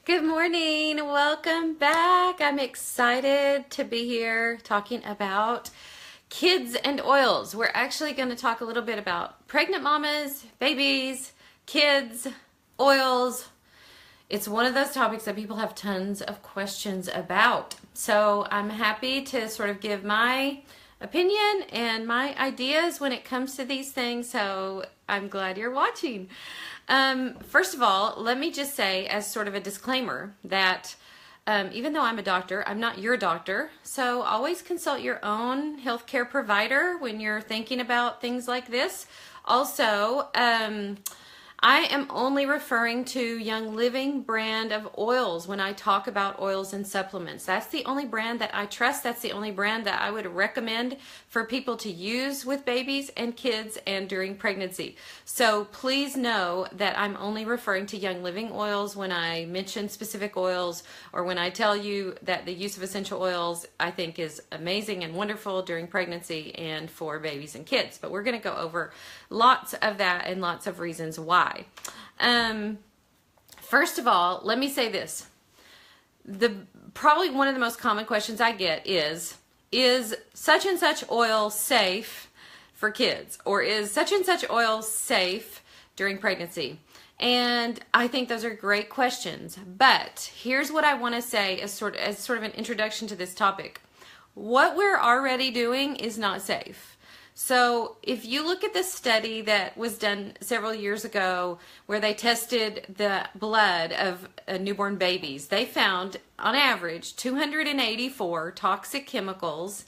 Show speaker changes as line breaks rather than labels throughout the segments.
Good morning. Welcome back. I'm excited to be here talking about kids and oils. We're actually going to talk a little bit about pregnant mamas, babies, kids, oils. It's one of those topics that people have tons of questions about. So I'm happy to sort of give my opinion and my ideas when it comes to these things. So I'm glad you're watching. First of all, let me just say as sort of a disclaimer that even though I'm a doctor, I'm not your doctor. So always consult your own healthcare provider when you're thinking about things like this. Also, I am only referring to Young Living brand of oils when I talk about oils and supplements. That's the only brand that I trust. That's the only brand that I would recommend for people to use with babies and kids and during pregnancy. So please know that I'm only referring to Young Living oils when I mention specific oils or when I tell you that the use of essential oils I think is amazing and wonderful during pregnancy and for babies and kids. But we're going to go over lots of that and lots of reasons why. First of all, let me say this. Probably one of the most common questions I get is such and such oil safe for kids? Or is such and such oil safe during pregnancy? And I think those are great questions. But here's what I want to say as sort of an introduction to this topic. What we're already doing is not safe. So if you look at the study that was done several years ago where they tested the blood of newborn babies, they found on average 284 toxic chemicals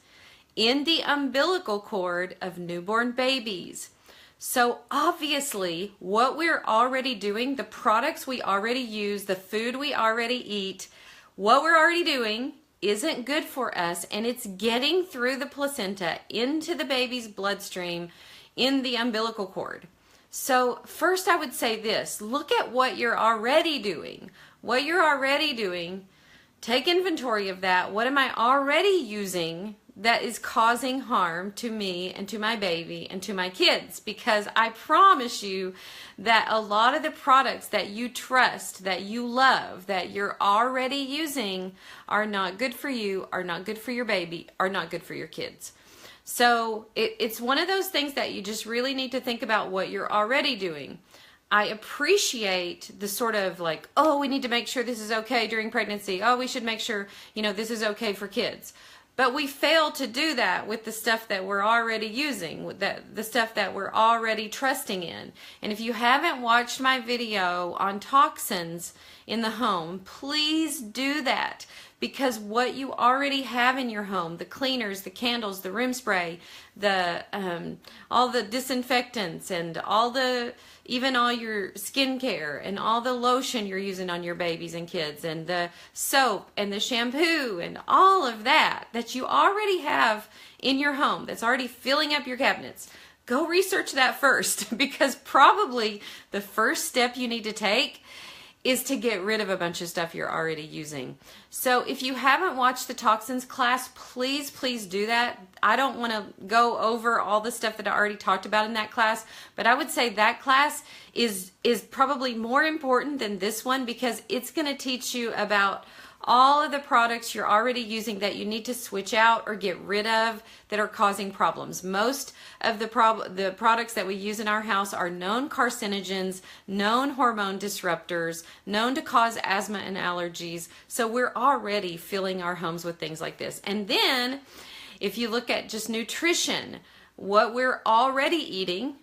in the umbilical cord of newborn babies. So obviously what we're already doing, the products we already use, the food we already eat, what we're already doing isn't good for us, and it's getting through the placenta into the baby's bloodstream in the umbilical cord. So first I would say this, look at what you're already doing. What you're already doing, take inventory of that. What am I already using that is causing harm to me and to my baby and to my kids? Because I promise you that a lot of the products that you trust, that you love, that you're already using are not good for you, are not good for your baby, are not good for your kids. So it's one of those things that you just really need to think about what you're already doing. I appreciate the sort of like, oh, we need to make sure this is okay during pregnancy. Oh, we should make sure, this is okay for kids. But we fail to do that with the stuff that we're already using, with the stuff that we're already trusting in. And if you haven't watched my video on toxins in the home, please do that. Because what you already have in your home, the cleaners, the candles, the room spray, all the disinfectants and even all your skincare and all the lotion you're using on your babies and kids and the soap and the shampoo and all of that you already have in your home that's already filling up your cabinets. Go research that first, because probably the first step you need to take is to get rid of a bunch of stuff you're already using. So if you haven't watched the toxins class, please do that. I don't want to go over all the stuff that I already talked about in that class, but I would say that class is probably more important than this one, because it's going to teach you about all of the products you're already using that you need to switch out or get rid of that are causing problems. Most of the products that we use in our house are known carcinogens, known hormone disruptors, known to cause asthma and allergies. So we're already filling our homes with things like this. And then if you look at just nutrition, what we're already eating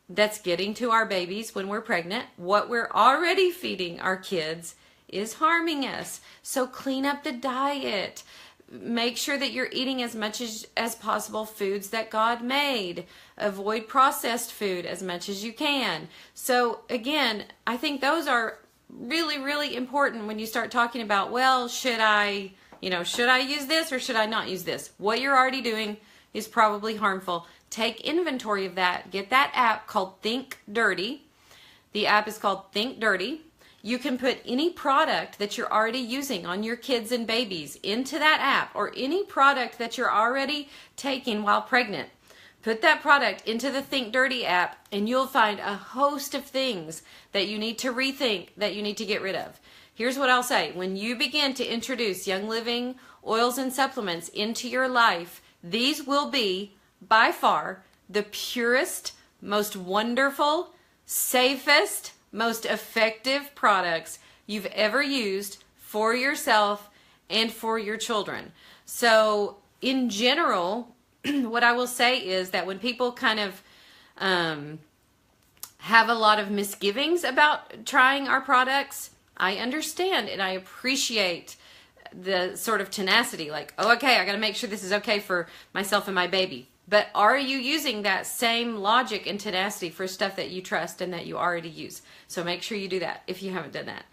that's getting to our babies when we're pregnant, what we're already feeding our kids is harming us. So clean up the diet. Make sure that you're eating as much as possible foods that God made. Avoid processed food as much as you can. So again, I think those are really, really important when you start talking about, well, should I use this or should I not use this? What you're already doing is probably harmful. Take inventory of that. Get that app called Think Dirty. The app is called Think Dirty. You can put any product that you're already using on your kids and babies into that app, or any product that you're already taking while pregnant. Put that product into the Think Dirty app and you'll find a host of things that you need to rethink, that you need to get rid of. Here's what I'll say. When you begin to introduce Young Living oils and supplements into your life, these will be, by far, the purest, most wonderful, safest, most effective products you've ever used for yourself and for your children. So, in general, what I will say is that when people kind of have a lot of misgivings about trying our products, I understand and I appreciate the sort of tenacity, like, oh, okay, I got to make sure this is okay for myself and my baby. But are you using that same logic and tenacity for stuff that you trust and that you already use? So make sure you do that if you haven't done that.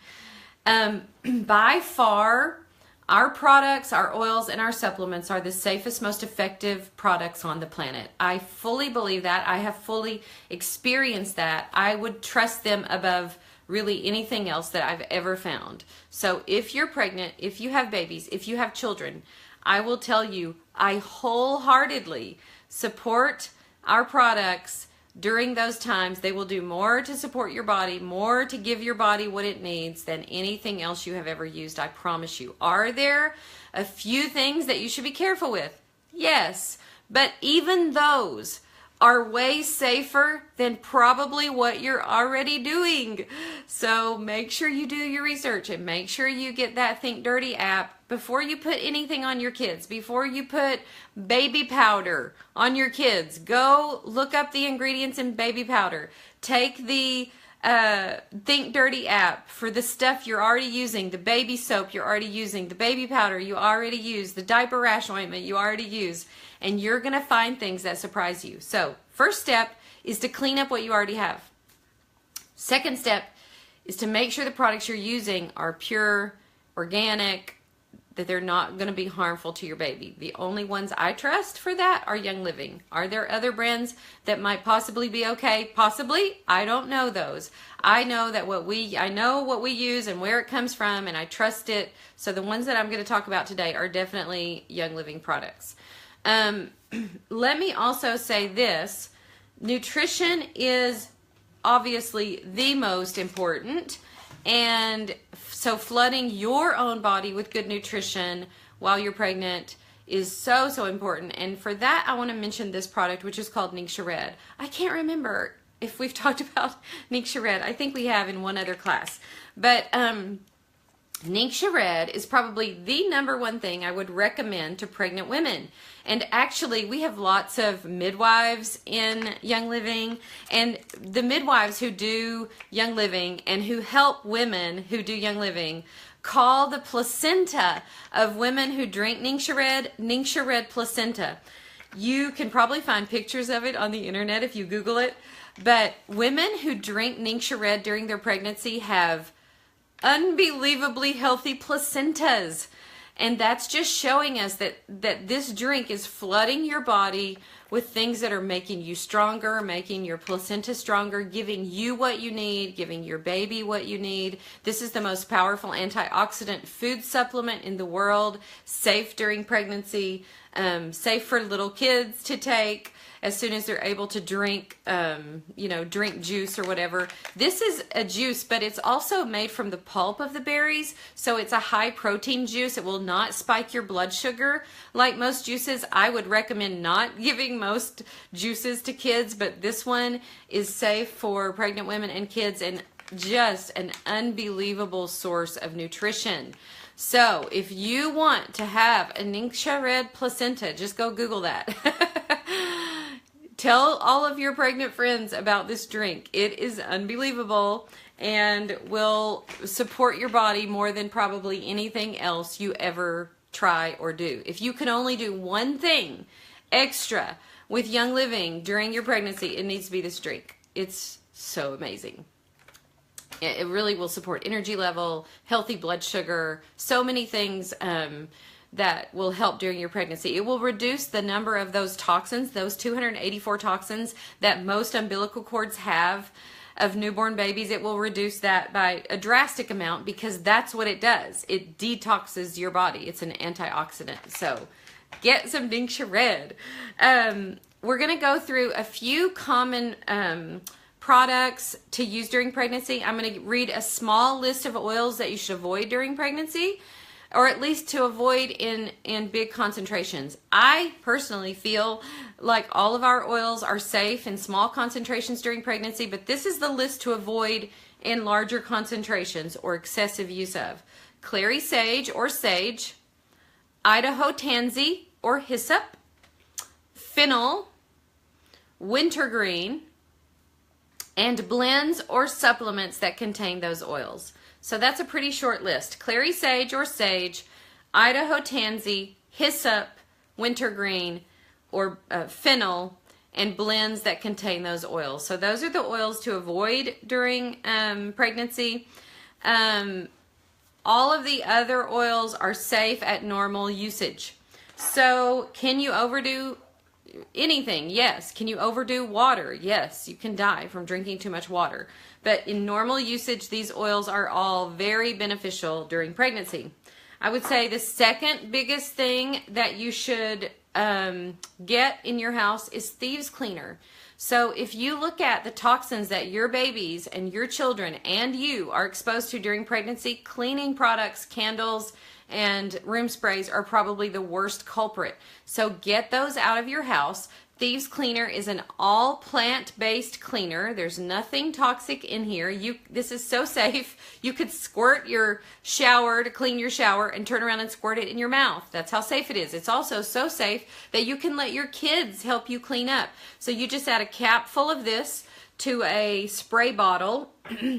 By far, our products, our oils, and our supplements are the safest, most effective products on the planet. I fully believe that. I have fully experienced that. I would trust them above really anything else that I've ever found. So if you're pregnant, if you have babies, if you have children, I will tell you, I wholeheartedly support our products during those times. They will do more to support your body, more to give your body what it needs than anything else you have ever used, I promise you. Are there a few things that you should be careful with? Yes, but even those are way safer than probably what you're already doing. So make sure you do your research and make sure you get that Think Dirty app before you put anything on your kids, before you put baby powder on your kids. Go look up the ingredients in baby powder. Take the Think Dirty app for the stuff you're already using, the baby soap you're already using, the baby powder you already use, the diaper rash ointment you already use, and you're going to find things that surprise you. So, first step is to clean up what you already have. Second step is to make sure the products you're using are pure, organic, that they're not going to be harmful to your baby. The only ones I trust for that are Young Living. Are there other brands that might possibly be okay? Possibly. I don't know those. I know that I know what we use and where it comes from, and I trust it. So the ones that I'm going to talk about today are definitely Young Living products. Let me also say this. Nutrition is obviously the most important, and so flooding your own body with good nutrition while you're pregnant is so important. And for that, I want to mention this product, which is called Ningxia Red. I can't remember if we've talked about Ningxia Red. I think we have in one other class. But Ningxia Red is probably the number one thing I would recommend to pregnant women. And actually, we have lots of midwives in Young Living, and the midwives who do Young Living and who help women who do Young Living call the placenta of women who drink Ningxia Red placenta. You can probably find pictures of it on the internet if you Google it, but women who drink Ningxia Red during their pregnancy have unbelievably healthy placentas. And that's just showing us that this drink is flooding your body with things that are making you stronger, making your placenta stronger, giving you what you need, giving your baby what you need. This is the most powerful antioxidant food supplement in the world, safe during pregnancy, safe for little kids to take as soon as they're able to drink, drink juice or whatever. This is a juice, but it's also made from the pulp of the berries, so it's a high protein juice. It will not spike your blood sugar like most juices. I would recommend not giving most juices to kids, but this one is safe for pregnant women and kids and just an unbelievable source of nutrition. So if you want to have a Ningxia Red placenta, just go Google that. Tell all of your pregnant friends about this drink. It is unbelievable and will support your body more than probably anything else you ever try or do. If you can only do one thing extra with Young Living during your pregnancy, it needs to be this drink. It's so amazing. It really will support energy level, healthy blood sugar, so many things that will help during your pregnancy. It will reduce the number of those toxins, those 284 toxins that most umbilical cords have of newborn babies. It will reduce that by a drastic amount because that's what it does. It detoxes your body. It's an antioxidant. So get some Ningxia Red. we're going to go through a few common products to use during pregnancy. I'm going to read a small list of oils that you should avoid during pregnancy, or at least to avoid in big concentrations. I personally feel like all of our oils are safe in small concentrations during pregnancy, but this is the list to avoid in larger concentrations or excessive use of. Clary sage or sage, Idaho tansy or hyssop, fennel, wintergreen, and blends or supplements that contain those oils. So that's a pretty short list. Clary sage or sage, Idaho tansy, hyssop, wintergreen, or fennel, and blends that contain those oils. So those are the oils to avoid during pregnancy. All of the other oils are safe at normal usage. So can you overdo anything? Yes. Can you overdo water? Yes. You can die from drinking too much water. But in normal usage, these oils are all very beneficial during pregnancy. I would say the second biggest thing that you should get in your house is thieves cleaner. So if you look at the toxins that your babies and your children and you are exposed to during pregnancy, cleaning products, candles, and room sprays are probably the worst culprit. So get those out of your house. Thieves Cleaner is an all plant-based cleaner. There's nothing toxic in here. This is so safe. You could squirt your shower to clean your shower and turn around and squirt it in your mouth. That's how safe it is. It's also so safe that you can let your kids help you clean up. So you just add a cap full of this to a spray bottle,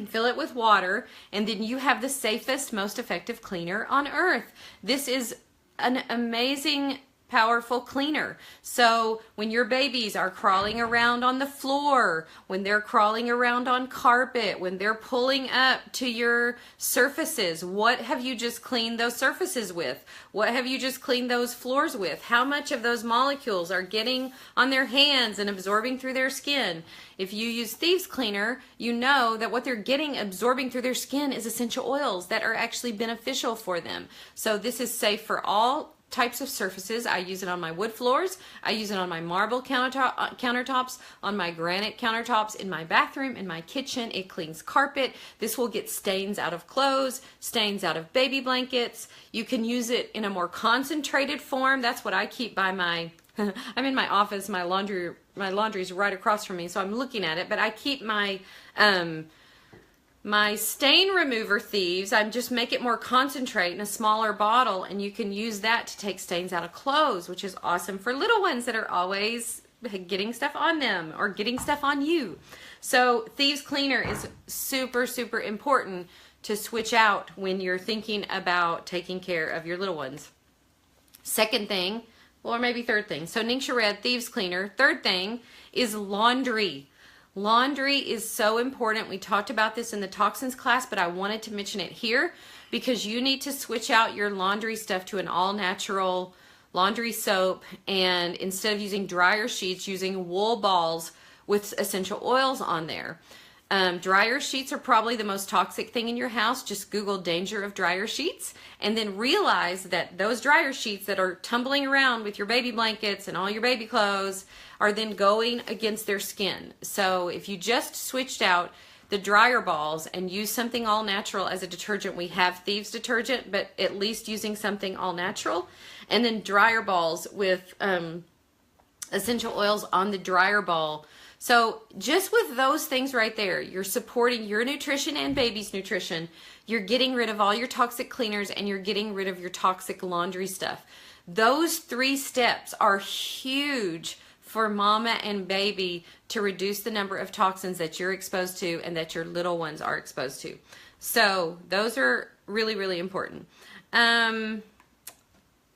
fill it with water, and then you have the safest, most effective cleaner on earth. This is an amazing, powerful cleaner. So when your babies are crawling around on the floor, when they're crawling around on carpet, when they're pulling up to your surfaces, what have you just cleaned those surfaces with? What have you just cleaned those floors with? How much of those molecules are getting on their hands and absorbing through their skin? If you use Thieves Cleaner, you know that what they're getting absorbing through their skin is essential oils that are actually beneficial for them. So this is safe for all types of surfaces. I use it on my wood floors. I use it on my marble countertops, on my granite countertops, in my bathroom, in my kitchen. It cleans carpet. This will get stains out of clothes, stains out of baby blankets. You can use it in a more concentrated form. That's what I keep by my I'm in my office. My laundry's right across from me, so I'm looking at it, but I keep my my stain remover Thieves. I just make it more concentrate in a smaller bottle, and you can use that to take stains out of clothes, which is awesome for little ones that are always getting stuff on them or getting stuff on you. So Thieves Cleaner is super, super important to switch out when you're thinking about taking care of your little ones. Second thing, or maybe third thing. So Ningxia Red, Thieves Cleaner. Third thing is laundry. Laundry is so important. We talked about this in the toxins class, but I wanted to mention it here because you need to switch out your laundry stuff to an all-natural laundry soap, and instead of using dryer sheets, using wool balls with essential oils on there. Dryer sheets are probably the most toxic thing in your house. Just Google danger of dryer sheets and then realize that those dryer sheets that are tumbling around with your baby blankets and all your baby clothes are then going against their skin. So if you just switched out the dryer balls and use something all natural as a detergent, we have Thieves detergent, but at least using something all natural, and then dryer balls with essential oils on the dryer ball. So just with those things right there, you're supporting your nutrition and baby's nutrition. You're getting rid of all your toxic cleaners and you're getting rid of your toxic laundry stuff. Those 3 steps are huge for mama and baby to reduce the number of toxins that you're exposed to and that your little ones are exposed to. So those are really, really important.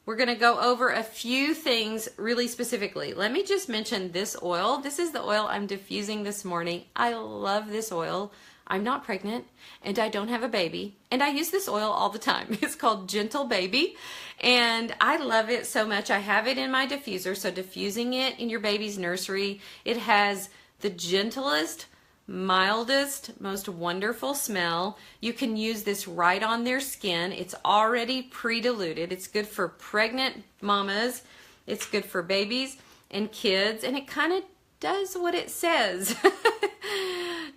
We're going to go over a few things really specifically. Let me just mention this oil. This is the oil I'm diffusing this morning. I love this oil. I'm not pregnant and I don't have a baby, and I use this oil all the time. It's called Gentle Baby, and I love it so much. I have it in my diffuser, so diffusing it in your baby's nursery, it has the gentlest, mildest, most wonderful smell. You can use this right on their skin. It's already pre-diluted. It's good for pregnant mamas. It's good for babies. and kids, and it kind of does what it says.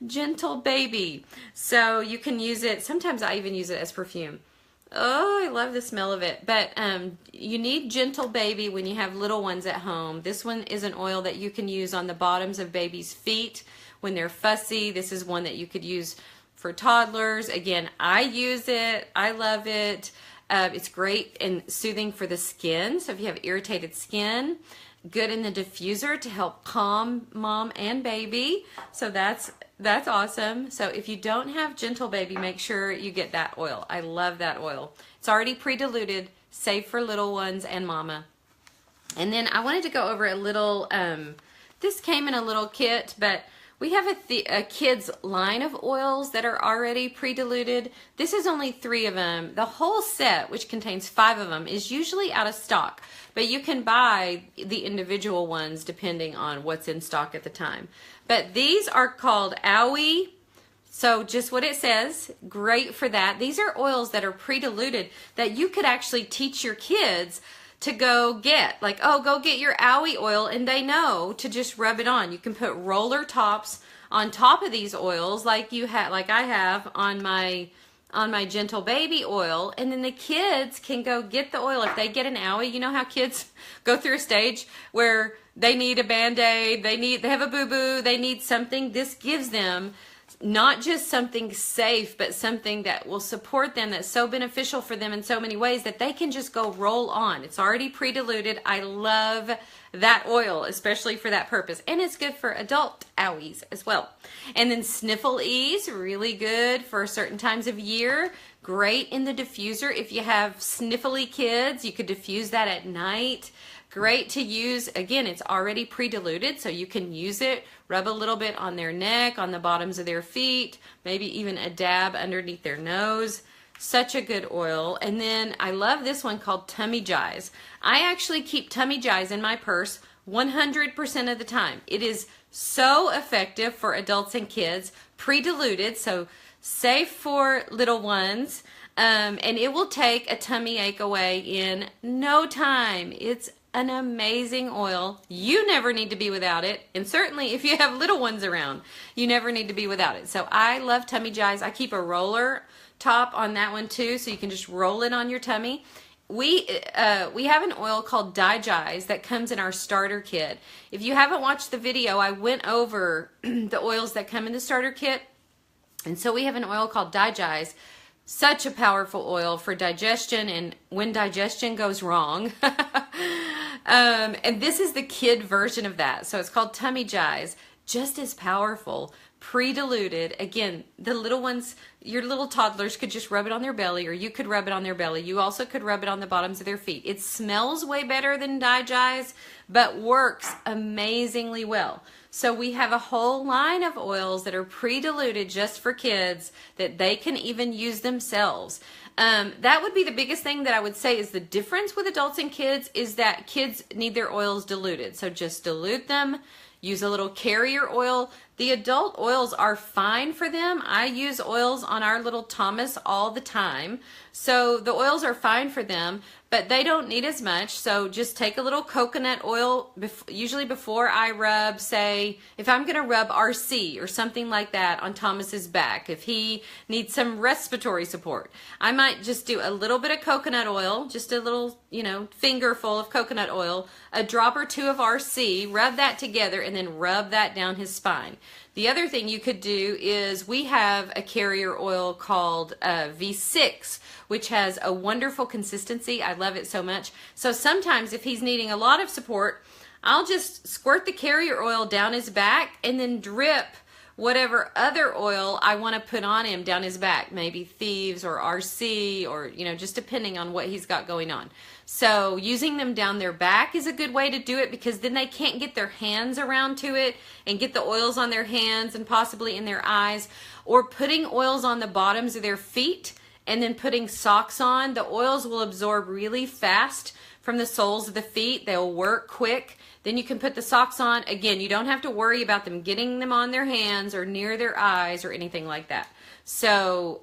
Gentle baby. So you can use it, sometimes I even use it as perfume. Oh, I love the smell of it. But you need Gentle Baby when you have little ones at home. This one is an oil that you can use on the bottoms of babies' feet when they're fussy. This is one that you could use for toddlers. Again, I use it. I love it. It's great and soothing for the skin. So if you have irritated skin, good in the diffuser to help calm mom and baby. So that's awesome. So if you don't have Gentle Baby, make sure you get that oil. I love that oil. It's already pre-diluted, safe for little ones and mama. And then I wanted to go over a little, this came in a little kit, but we have a kids line of oils that are already pre-diluted. This is only 3 of them. The whole set, which contains 5 of them, is usually out of stock. But you can buy the individual ones depending on what's in stock at the time. But these are called Owie. So just what it says, great for that. These are oils that are pre-diluted that you could actually teach your kids to go get. Like, oh, go get your Owie oil, and they know to just rub it on. You can put roller tops on top of these oils like I have on my Gentle Baby oil, and then the kids can go get the oil. If they get an Owie, you know how kids go through a stage where they need a Band-Aid, they have a boo-boo, they need something. This gives them not just something safe, but something that will support them, that's so beneficial for them in so many ways that they can just go roll on. It's already pre-diluted. I love that oil, especially for that purpose. And it's good for adult Owies as well. And then Sniffle Ease, really good for certain times of year. Great in the diffuser. If you have sniffly kids, you could diffuse that at night. Great to use. Again, it's already pre-diluted, so you can use it, rub a little bit on their neck, on the bottoms of their feet, maybe even a dab underneath their nose. Such a good oil. And then I love this one called Tummy Jize. I actually keep Tummy Jize in my purse 100% of the time. It is so effective for adults and kids, pre-diluted, so safe for little ones, and it will take a tummy ache away in no time. It's an amazing oil. You never need to be without it, and certainly if you have little ones around, you never need to be without it. So I love Tummy Jize. I keep a roller top on that one too, so you can just roll it on your tummy. We have an oil called Digize that comes in our starter kit. If you haven't watched the video, I went over the oils that come in the starter kit, and so we have an oil called Digize. Such a powerful oil for digestion and when digestion goes wrong. And this is the kid version of that. So it's called Tummy Jize. Just as powerful, pre-diluted. Again, the little ones, your little toddlers could just rub it on their belly, or you could rub it on their belly. You also could rub it on the bottoms of their feet. It smells way better than Digize, but works amazingly well. So we have a whole line of oils that are pre-diluted just for kids that they can even use themselves. That would be the biggest thing that I would say is the difference with adults and kids is that kids need their oils diluted. So just dilute them, use a little carrier oil. The adult oils are fine for them. I use oils on our little Thomas all the time. So the oils are fine for them, but they don't need as much. So just take a little coconut oil, usually before I rub, say, if I'm going to rub RC or something like that on Thomas's back, if he needs some respiratory support, I might just do a little bit of coconut oil, just a little, finger full of coconut oil, a drop or 2 of RC, rub that together, and then rub that down his spine. The other thing you could do is we have a carrier oil called V6, which has a wonderful consistency. I love it so much. So sometimes if he's needing a lot of support, I'll just squirt the carrier oil down his back and then drip whatever other oil I want to put on him down his back, maybe Thieves or RC or, just depending on what he's got going on. So using them down their back is a good way to do it because then they can't get their hands around to it and get the oils on their hands and possibly in their eyes, or putting oils on the bottoms of their feet and then putting socks on. The oils will absorb really fast from the soles of the feet. They'll work quick. Then you can put the socks on. Again, you don't have to worry about them getting them on their hands or near their eyes or anything like that. So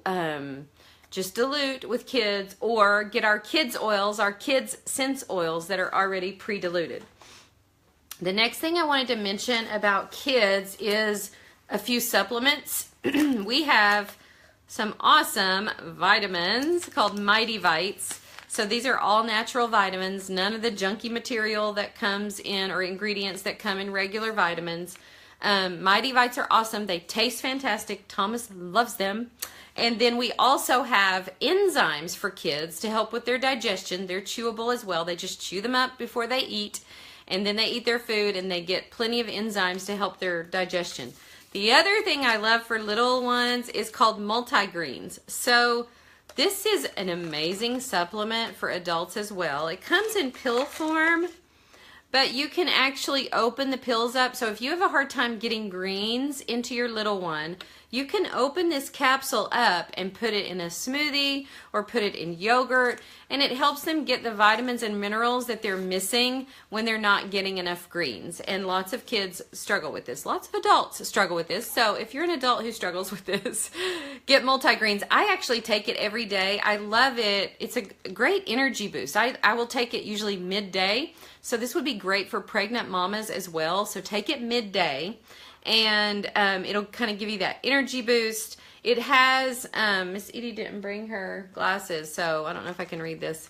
just dilute with kids, or get our kids oils, our kids sense oils that are already pre-diluted. The next thing I wanted to mention about kids is a few supplements. We have some awesome vitamins called Mighty Vites. So these are all natural vitamins, none of the junky material that comes in or ingredients that come in regular vitamins. Mighty Vites are awesome. They taste fantastic. Thomas loves them. And then we also have enzymes for kids to help with their digestion. They're chewable as well. They just chew them up before they eat, and then they eat their food, and they get plenty of enzymes to help their digestion. The other thing I love for little ones is called multigreens. So this is an amazing supplement for adults as well. It comes in pill form, but you can actually open the pills up. So if you have a hard time getting greens into your little one, you can open this capsule up and put it in a smoothie or put it in yogurt, and it helps them get the vitamins and minerals that they're missing when they're not getting enough greens. And lots of kids struggle with this. Lots of adults struggle with this. So if you're an adult who struggles with this, get multigreens. I actually take it every day. I love it. It's a great energy boost. I will take it usually midday. So this would be great for pregnant mamas as well. So take it midday, and it'll kind of give you that energy boost. It has, Miss Edie didn't bring her glasses, so I don't know if I can read this.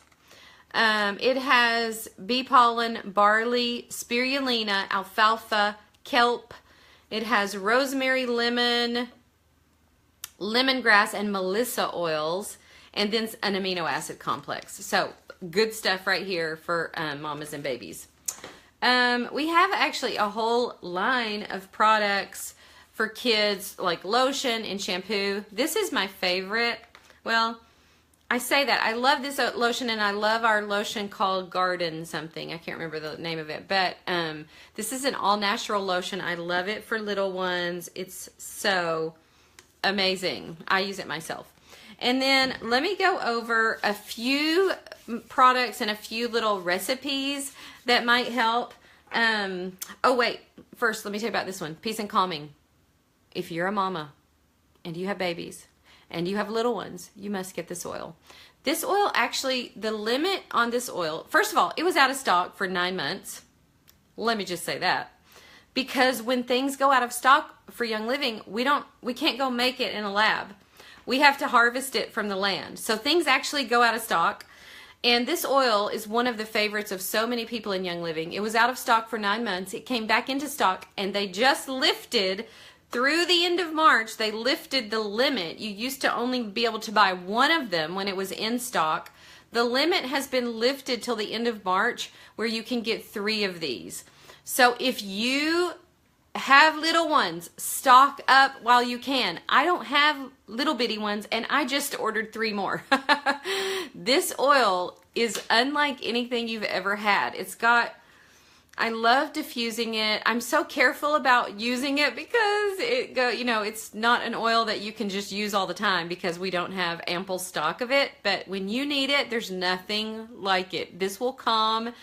It has bee pollen, barley, spirulina, alfalfa, kelp. It has rosemary, lemon, lemongrass, and melissa oils, and then an amino acid complex. So good stuff right here for mamas and babies. We have actually a whole line of products for kids, like lotion and shampoo. This is my favorite. Well, I say that. I love this lotion, and I love our lotion called Garden something. I can't remember the name of it, but this is an all-natural lotion. I love it for little ones. It's so amazing. I use it myself. And then let me go over a few products and a few little recipes that might help. Oh wait, first let me tell you about this one, Peace and Calming. If you're a mama and you have babies and you have little ones, you must get this oil. This oil, actually, the limit on this oil, first of all, it was out of stock for 9 months. Let me just say that. Because when things go out of stock for Young Living, we can't go make it in a lab. We have to harvest it from the land. So things actually go out of stock. And this oil is one of the favorites of so many people in Young Living. It was out of stock for 9 months. It came back into stock, and they just lifted, through the end of March, they lifted the limit. You used to only be able to buy one of them when it was in stock. The limit has been lifted till the end of March, where you can get 3 of these. So if you have little ones, stock up while you can. I don't have little bitty ones, and I just ordered 3 more. This oil is unlike anything you've ever had. I love diffusing it. I'm so careful about using it because it's not an oil that you can just use all the time, because we don't have ample stock of it. But when you need it, there's nothing like it. This will calm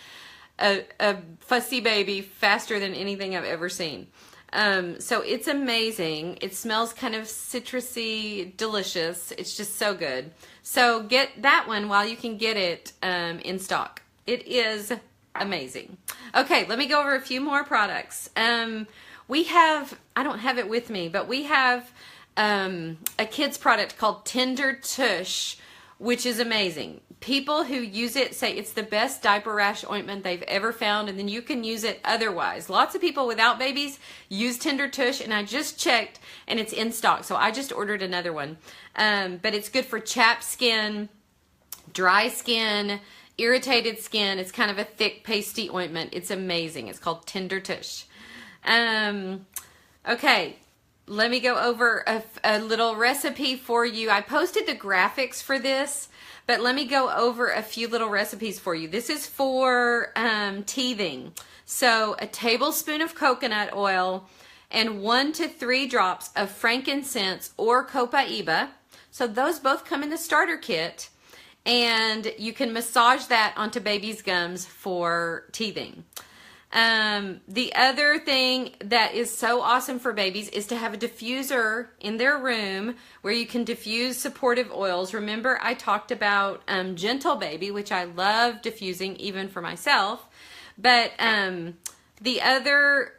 a fussy baby faster than anything I've ever seen. So it's amazing. It smells kind of citrusy, delicious. It's just so good. So get that one while you can get it in stock. It is amazing. Okay, let me go over a few more products. We have, I don't have it with me, but we have a kid's product called Tender Tush, which is amazing. People who use it say it's the best diaper rash ointment they've ever found, and then you can use it otherwise. Lots of people without babies use Tender Tush, and I just checked, and it's in stock, so I just ordered another one. But it's good for chapped skin, dry skin, irritated skin. It's kind of a thick, pasty ointment. It's amazing. It's called Tender Tush. Okay. Let me go over a little recipe for you. I posted the graphics for this, but let me go over a few little recipes for you. This is for teething. So a tablespoon of coconut oil and 1 to 3 drops of frankincense or copaiba. So those both come in the starter kit, and you can massage that onto baby's gums for teething. The other thing that is so awesome for babies is to have a diffuser in their room where you can diffuse supportive oils. Remember, I talked about Gentle Baby, which I love diffusing even for myself. But The other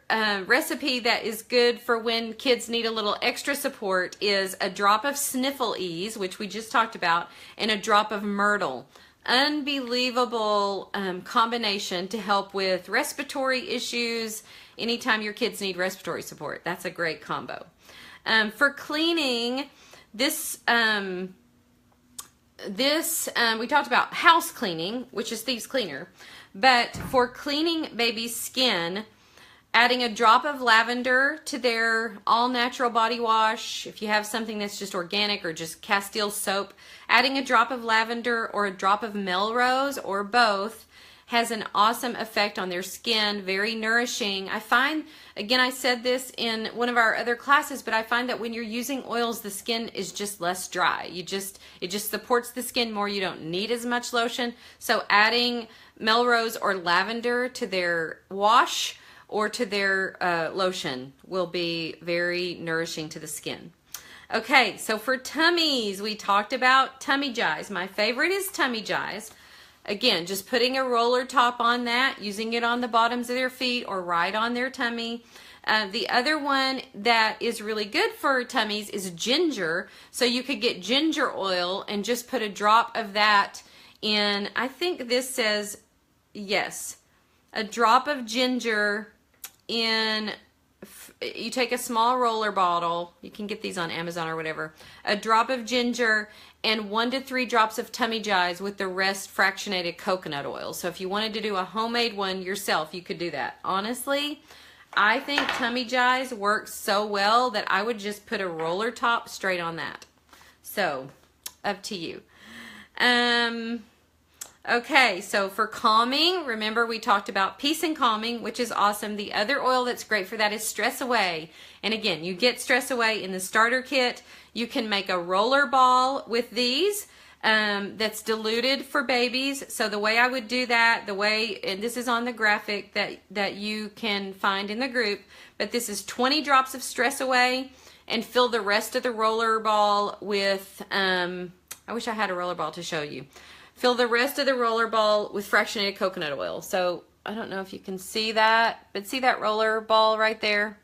recipe that is good for when kids need a little extra support is a drop of Sniffle Ease, which we just talked about, and a drop of Myrtle. Unbelievable combination to help with respiratory issues anytime your kids need respiratory support. That's a great combo. For cleaning, we talked about house cleaning, which is Thieves Cleaner. But for cleaning baby's skin, adding a drop of lavender to their all-natural body wash, if you have something that's just organic or just Castile soap, adding a drop of lavender or a drop of Melrose or both has an awesome effect on their skin, very nourishing. I find, again, I said this in one of our other classes, but I find that when you're using oils, the skin is just less dry. It just supports the skin more. You don't need as much lotion. So adding Melrose or lavender to their wash or to their lotion will be very nourishing to the skin. Okay, so for tummies, we talked about Tummy Jize. My favorite is Tummy Jize. Again, just putting a roller top on that, using it on the bottoms of their feet or right on their tummy. The other one that is really good for tummies is ginger. So you could get ginger oil and just put a drop of that in, I think this says, yes, a drop of ginger in, you take a small roller bottle, you can get these on Amazon or whatever, a drop of ginger and 1 to 3 drops of Tummy Jize with the rest fractionated coconut oil. So if you wanted to do a homemade one yourself, you could do that. Honestly, I think Tummy Jize works so well that I would just put a roller top straight on that. So, up to you. Okay, so for calming, remember we talked about Peace and Calming, which is awesome. The other oil that's great for that is Stress Away. And again, you get Stress Away in the starter kit. You can make a roller ball with these that's diluted for babies. So the way I would do that, and this is on the graphic that you can find in the group, but this is 20 drops of Stress Away and fill the rest of the roller ball with, I wish I had a roller ball to show you. Fill the rest of the roller ball with fractionated coconut oil. So I don't know if you can see that, but see that roller ball right there?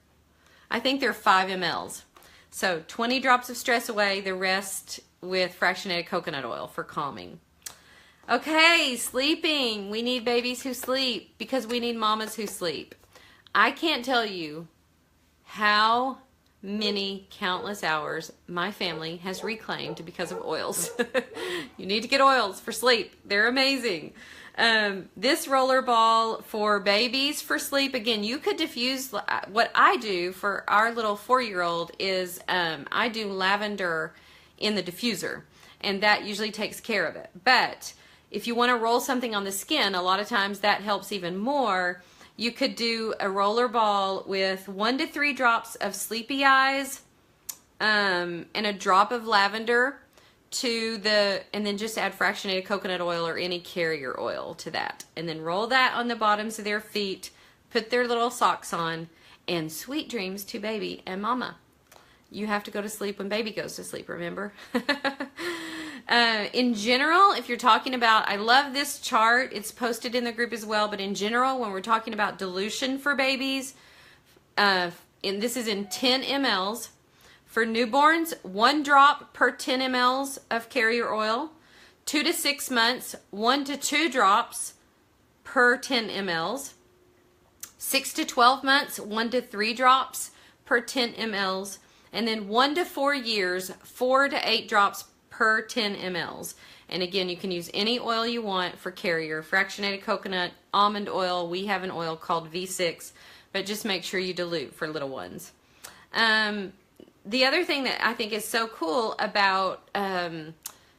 I think they're 5 mLs. So 20 drops of Stress Away, the rest with fractionated coconut oil for calming. Okay, sleeping. We need babies who sleep because we need mamas who sleep. I can't tell you how many countless hours my family has reclaimed because of oils. You need to get oils for sleep. They're amazing. This roller ball for babies for sleep, again, you could diffuse. What I do for our little 4-year-old is I do lavender in the diffuser, and that usually takes care of it. But if you want to roll something on the skin, a lot of times that helps even more. You could do a roller ball with 1 to 3 drops of Sleepy Eyes and a drop of lavender and then just add fractionated coconut oil or any carrier oil to that. And then roll that on the bottoms of their feet, put their little socks on, and sweet dreams to baby and mama. You have to go to sleep when baby goes to sleep, remember? In general, if you're talking about, I love this chart, it's posted in the group as well, but in general, when we're talking about dilution for babies, and this is in 10 mLs, for newborns, 1 drop per 10 mLs of carrier oil, 2 to 6 months, 1 to 2 drops per 10 mLs, 6 to 12 months, 1 to 3 drops per 10 mLs, and then 1 to 4 years, 4 to 8 drops per 10 mLs. And again, you can use any oil you want for carrier, fractionated coconut, almond oil. We have an oil called V6, but just make sure you dilute for little ones. The other thing that I think is so cool about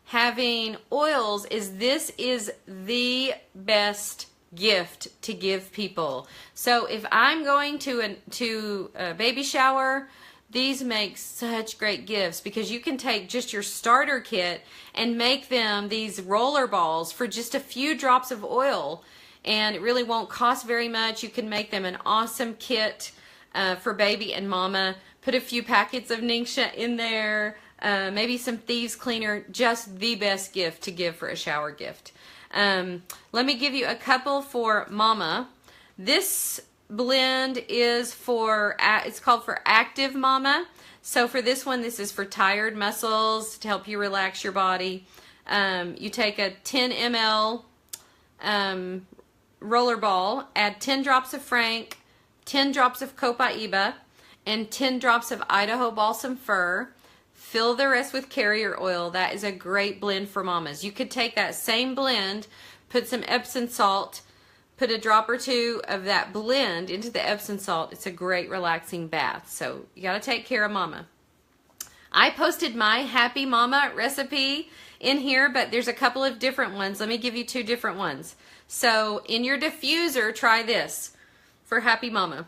having oils is this is the best gift to give people. So if I'm going to a baby shower, these make such great gifts because you can take just your starter kit and make them these roller balls for just a few drops of oil, and it really won't cost very much. You can make them an awesome kit for baby and mama. Put a few packets of Ningxia in there, maybe some Thieves Cleaner, just the best gift to give for a shower gift. Let me give you a couple for mama. This blend is for, it's called for Active Mama. So for this one, this is for tired muscles to help you relax your body. You take a 10 ml roller ball, add 10 drops of Frank, 10 drops of Copaiba, and 10 drops of Idaho Balsam Fir. Fill the rest with carrier oil. That is a great blend for mamas. You could take that same blend, put some Epsom salt, put a drop or two of that blend into the Epsom salt. It's a great relaxing bath. So you got to take care of mama. I posted my Happy Mama recipe in here, but there's a couple of different ones. Let me give you 2 different ones. So in your diffuser, try this for Happy Mama.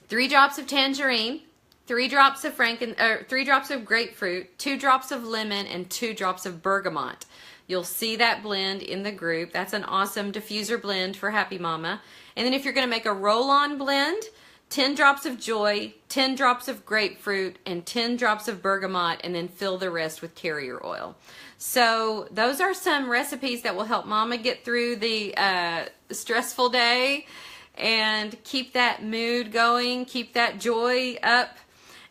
3 drops of tangerine, 3 drops of 3 drops of grapefruit, 2 drops of lemon, and 2 drops of bergamot. You'll see that blend in the group. That's an awesome diffuser blend for Happy Mama. And then if you're going to make a roll-on blend, 10 drops of Joy, 10 drops of grapefruit, and 10 drops of bergamot, and then fill the rest with carrier oil. So those are some recipes that will help mama get through the stressful day and keep that mood going, keep that joy up.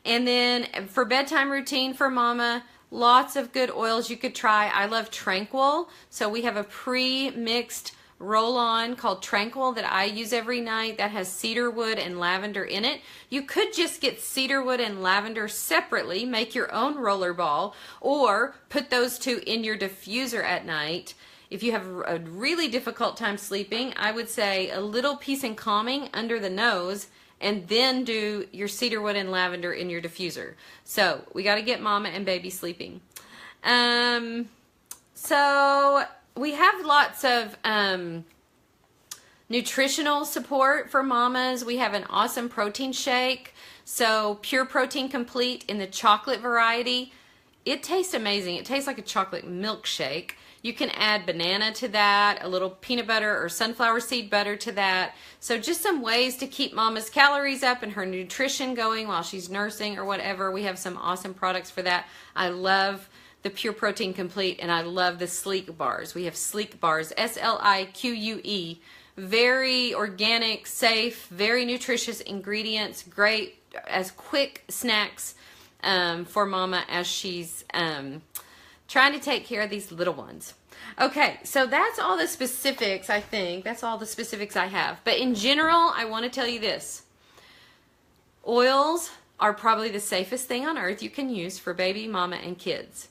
And then for bedtime routine for mama, lots of good oils you could try. I love Tranquil. So we have a pre-mixed roll-on called Tranquil that I use every night that has cedarwood and lavender in it. You could just get cedarwood and lavender separately, make your own roller ball, or put those 2 in your diffuser at night. If you have a really difficult time sleeping, I would say a little peace and calming under the nose, and then do your cedarwood and lavender in your diffuser. So we got to get mama and baby sleeping. So we have lots of nutritional support for mamas. We have an awesome protein shake. So Pure Protein Complete in the chocolate variety. It tastes amazing. It tastes like a chocolate milkshake. You can add banana to that, a little peanut butter or sunflower seed butter to that. So just some ways to keep mama's calories up and her nutrition going while she's nursing or whatever. We have some awesome products for that. I love the Pure Protein Complete, and I love the Sleek Bars. We have Sleek Bars, S-L-I-Q-U-E. Very organic, safe, very nutritious ingredients. Great as quick snacks for mama as she's trying to take care of these little ones. Okay, so that's all the specifics, I think. That's all the specifics I have. But in general, I want to tell you this. Oils are probably the safest thing on earth you can use for baby, mama, and kids.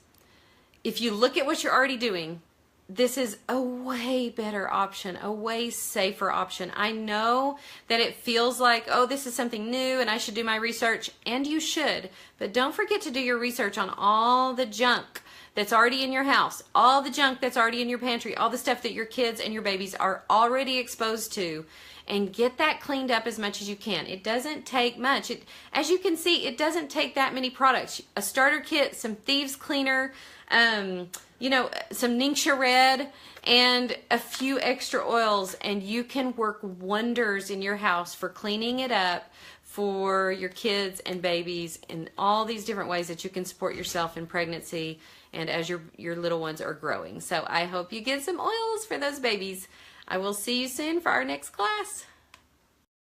If you look at what you're already doing, this is a way better option, a way safer option. I know that it feels like, oh, this is something new and I should do my research, and you should. But don't forget to do your research on all the junk that's already in your house, all the junk that's already in your pantry, all the stuff that your kids and your babies are already exposed to, and get that cleaned up as much as you can. It doesn't take much. As you can see, it doesn't take that many products. A starter kit, some thieves cleaner, you know, some Ningxia Red, and a few extra oils, and you can work wonders in your house for cleaning it up for your kids and babies in all these different ways that you can support yourself in pregnancy and as your little ones are growing. So I hope you get some oils for those babies. I will see you soon for our next class.